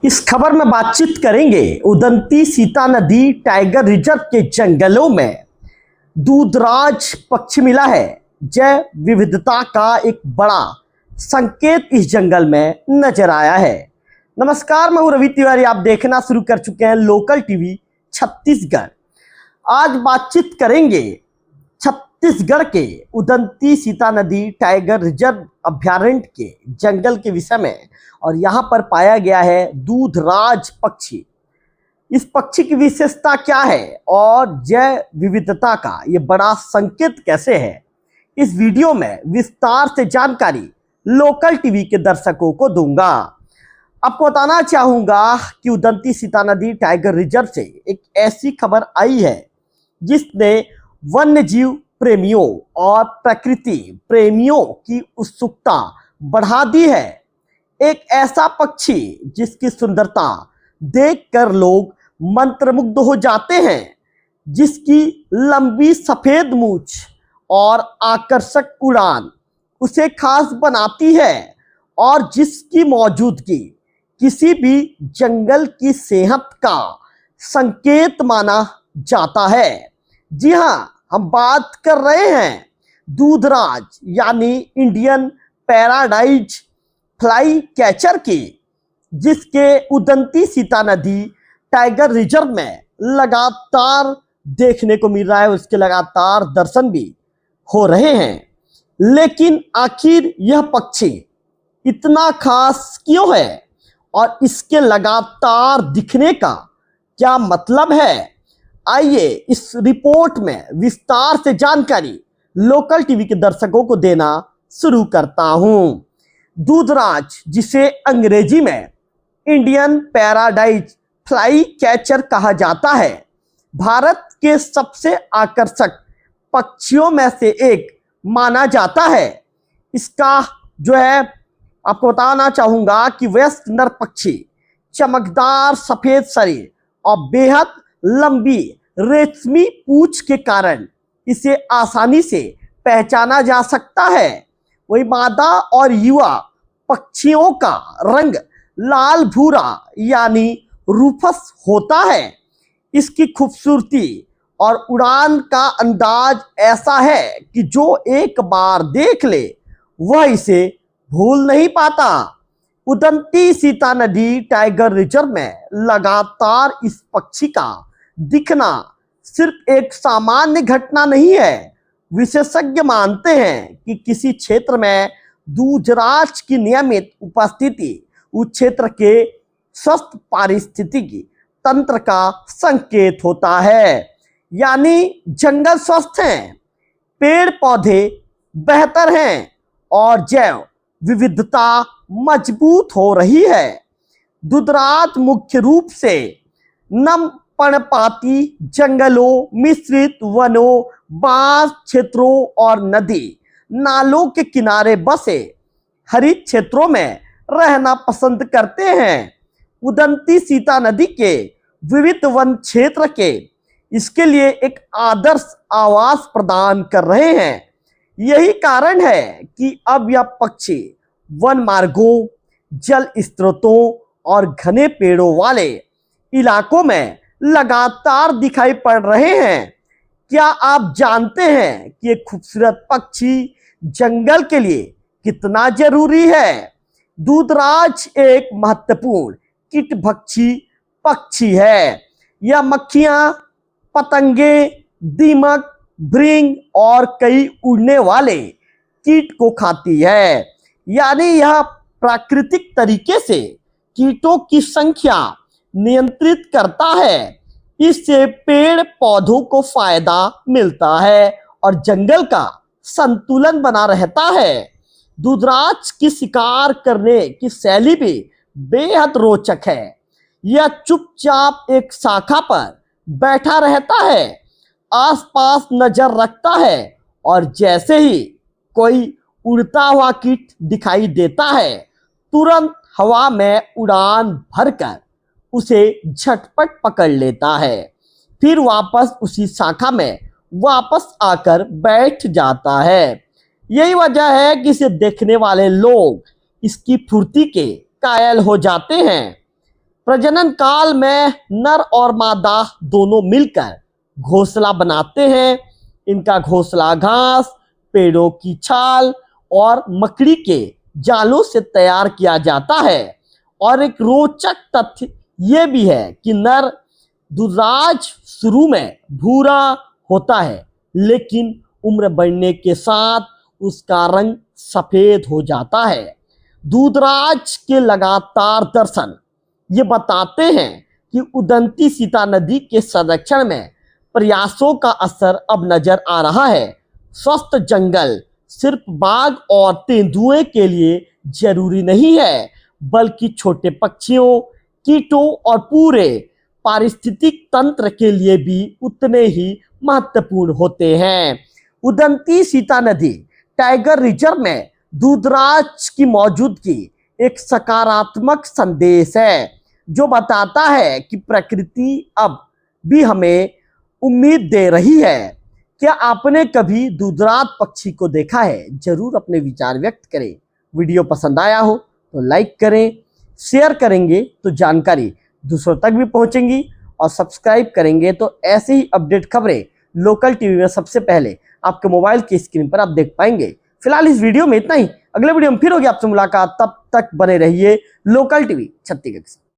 इस खबर में बातचीत करेंगे उदंती सीता नदी टाइगर रिजर्व के जंगलों में दूधराज पक्षी मिला है। जैव विविधता का एक बड़ा संकेत इस जंगल में नजर आया है। नमस्कार, मैं हूं रवि तिवारी। आप देखना शुरू कर चुके हैं लोकल टीवी छत्तीसगढ़। आज बातचीत करेंगे छत्तीसगढ़ के उदंती सीता नदी टाइगर रिजर्व अभ्यारण्य के जंगल के विषय में। और यहाँ पर पाया गया है दूधराज पक्षी। इस पक्षी की विशेषता क्या है और जैव विविधता का ये बड़ा संकेत कैसे है, इस वीडियो में विस्तार से जानकारी लोकल टीवी के दर्शकों को दूंगा। आपको बताना चाहूंगा कि उदंती सीता नदी टाइगर रिजर्व से एक ऐसी खबर आई है जिसने वन्य जीव प्रेमियों और प्रकृति प्रेमियों की उत्सुकता बढ़ा दी है। एक ऐसा पक्षी जिसकी सुंदरता देखकर लोग मंत्रमुग्ध हो जाते हैं, जिसकी लंबी सफेद मूंछ और आकर्षक उड़ान उसे खास बनाती है और जिसकी मौजूदगी किसी भी जंगल की सेहत का संकेत माना जाता है। जी हाँ, हम बात कर रहे हैं दूधराज यानी इंडियन पैराडाइज फ्लाई कैचर की, जिसके उदंती सीता नदी टाइगर रिजर्व में लगातार देखने को मिल रहा है। उसके लगातार दर्शन भी हो रहे हैं। लेकिन आखिर यह पक्षी इतना खास क्यों है और इसके लगातार दिखने का क्या मतलब है, आइए इस रिपोर्ट में विस्तार से जानकारी लोकल टीवी के दर्शकों को देना शुरू करता हूं। दूधराज, जिसे अंग्रेजी में इंडियन पैराडाइज फ्लाई कैचर कहा जाता है, भारत के सबसे आकर्षक पक्षियों में से एक माना जाता है। इसका जो है आपको बताना चाहूंगा कि वयस्क नर पक्षी चमकदार सफेद शरीर और बेहद लंबी रेशमी पूंछ के कारण इसे आसानी से पहचाना जा सकता है। वही मादा और युवा पक्षियों का रंग लाल भूरा यानी रूफस होता है। इसकी खूबसूरती और उड़ान का अंदाज ऐसा है कि जो एक बार देख ले वह इसे भूल नहीं पाता। उदंती सीता नदी टाइगर रिजर्व में लगातार इस पक्षी का दिखना सिर्फ एक सामान्य घटना नहीं है। विशेषज्ञ मानते हैं कि किसी क्षेत्र में दूधराज की नियमित उपस्थिति उस क्षेत्र के स्वस्थ पारिस्थितिकी तंत्र का संकेत होता है। यानी जंगल स्वस्थ हैं, पेड़ पौधे बेहतर हैं और जैव विविधता मजबूत हो रही है। दूधराज मुख्य रूप से नम पर्णपाती जंगलों, मिश्रित वनों, बांस क्षेत्रों और नदी नालों के किनारे बसे हरित क्षेत्रों में रहना पसंद करते हैं। उदंती सीता नदी के विविध वन क्षेत्र के इसके लिए एक आदर्श आवास प्रदान कर रहे हैं। यही कारण है कि अब यह पक्षी वन मार्गों, जल स्रोतों और घने पेड़ों वाले इलाकों में लगातार दिखाई पड़ रहे हैं। क्या आप जानते हैं कि ये खूबसूरत पक्षी जंगल के लिए कितना जरूरी है? दूधराज एक महत्वपूर्ण कीटभक्षी पक्षी है। यह मक्खियां, पतंगे, दीमक, भृंग और कई उड़ने वाले कीट को खाती है। यानी यह प्राकृतिक तरीके से कीटों की संख्या नियंत्रित करता है। इससे पेड़ पौधों को फायदा मिलता है और जंगल का संतुलन बना रहता है। दूधराज की शिकार करने की शैली भी बेहद रोचक है। यह चुपचाप एक शाखा पर बैठा रहता है, आसपास नजर रखता है और जैसे ही कोई उड़ता हुआ कीट दिखाई देता है, तुरंत हवा में उड़ान भरकर उसे झटपट पकड़ लेता है, फिर वापस उसी शाखा में वापस आकर बैठ जाता है। यही वजह है कि इसे देखने वाले लोग इसकी फुर्ती के कायल हो जाते हैं। प्रजनन काल में नर और मादा दोनों मिलकर घोंसला बनाते हैं। इनका घोंसला घास, पेड़ों की छाल और मकड़ी के जालों से तैयार किया जाता है। और एक रोचक तथ्य यह भी है कि नर दूधराज शुरू में भूरा होता है, लेकिन उम्र बढ़ने के साथ उसका रंग सफेद हो जाता है। दूधराज के लगातार दर्शन ये बताते हैं कि उदंती सीता नदी के संरक्षण में प्रयासों का असर अब नजर आ रहा है। स्वस्थ जंगल सिर्फ बाघ और तेंदुए के लिए जरूरी नहीं है, बल्कि छोटे पक्षियों, कीटों और पूरे पारिस्थितिक तंत्र के लिए भी उतने ही महत्वपूर्ण होते हैं। उदंती सीता नदी टाइगर रिजर्व में दूधराज की मौजूदगी एक सकारात्मक संदेश है, जो बताता है कि प्रकृति अब भी हमें उम्मीद दे रही है। क्या आपने कभी दूधराज पक्षी को देखा है? जरूर अपने विचार व्यक्त करें। वीडियो पसंद आया हो तो लाइक करें, शेयर करेंगे तो जानकारी दूसरों तक भी पहुंचेंगी, और सब्सक्राइब करेंगे तो ऐसे ही अपडेट खबरें लोकल टीवी में सबसे पहले आपके मोबाइल की स्क्रीन पर आप देख पाएंगे। फिलहाल इस वीडियो में इतना ही। अगले वीडियो में फिर होगी आपसे मुलाकात। तब तक बने रहिए लोकल टीवी छत्तीसगढ़ से।